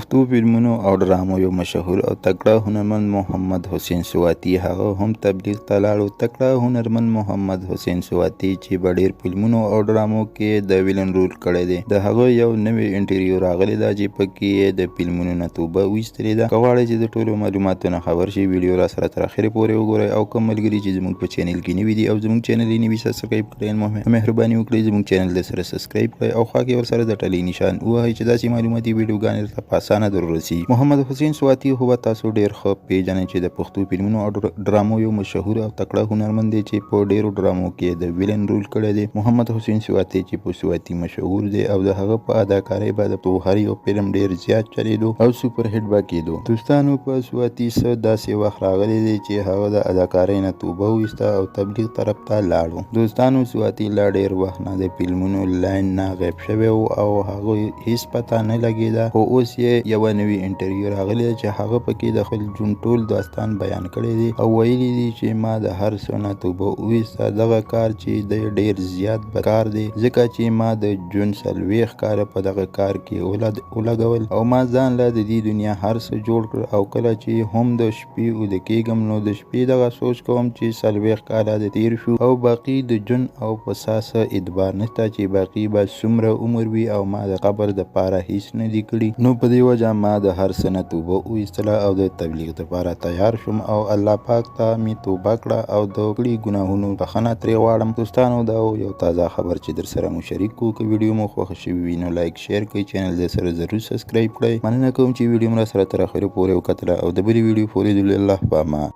پښتو فلمونو او ډرامو یو مشهور او تکړه هنرمند محمد حسین سواتی هغه هم تبلیغ ته لاړو. تکړه هنرمند محمد حسین سواتی چې په ډیر فلمونو او ډرامو کې د ویلن رول کړی دی. د هغه یو نوی انټرویو راغلی دا چې پکې د فلمونو نه توبه اویسته ده. که غواړئ چې د ټولو معلوماتو نه خبر شئ ویډیو را سره تر اخره پورې وګورئ او کوم ملګري چې زموږ په چینل کې نوي دي او زموږ چینل یې نوي سبسکرایب کړئ مهرباني وکړئ زموږ چینل د سره سبسکرایب کړئ او خوا کې ورسره د ټلې نشان ووهئ چې داسې معلوماتي ویډیوګانې درته په اسانه در ورسي. محمد حسین سواتی خو به تاسو ډیر ښه پیژنئ چې د پښتو فلمونو او ډرامو یو مشهور او تکړه هنرمند دی چې په ډیرو ډرامو کې د ویلن رول کړی دی. محمد حسین سواتی چې په سواتی مشهور دی او د هغه په اداکارۍ به د هر یو فلم ډیر زیات چلیدو او سوپر هټ به کېدو. دوستانو په سواتی څه داسې وخت راغلی دی چې هغه د اداکارۍ نه توبه ویسته او تبلیغ طرف ته لاړو. دوستانو سواتی لا ډیر وخت نه د فلمونو لاین نه غیب شوی او هغه هیڅ پته نه لګېده، خو اوس یې یوه نوې انټرویو راغلی ده چې هغه پکې د خپل ژوند ټول داستان بیان کړی دی او ویلي دي چې ما د هر څه نه توبه وویسته. دغه کار چې دی ډیر زیات بدکار دی ځکه چې ما د ژوند 40 کاله په دغه کار کې ولګول او ما ځان له د دې دنیا هر څه جوړ کړ او کله چې هم د شپې اوده کېږم نو د شپې دغه سوچ کوم چې 40 کاله د تیر شو او باقي د ژوند او په ساسه اعتبار نشته چې باقي به څومره عمر وي او ما د قبر د پاره هیڅ نه دی کړي. نو په دې وجه ما د هر څه نه توبه وایستله او د تبلیغ لپاره تیار شوم او الله پاک ته می توبه کړه او د کړي ګناهونو بخښنه ترې غواړم. دوستانو دا یو تازه خبر چې در سره مو شریک کړو. که ویډیو مو خوښه شوې وي نو لایک شیر کړئ، چینل د سره ضرور سبسکرایب کړئ. مننه کوم چې ویډیو مو را سره تر اخره پورې وکتله او د بلې ویډیو پورې د الله په امان.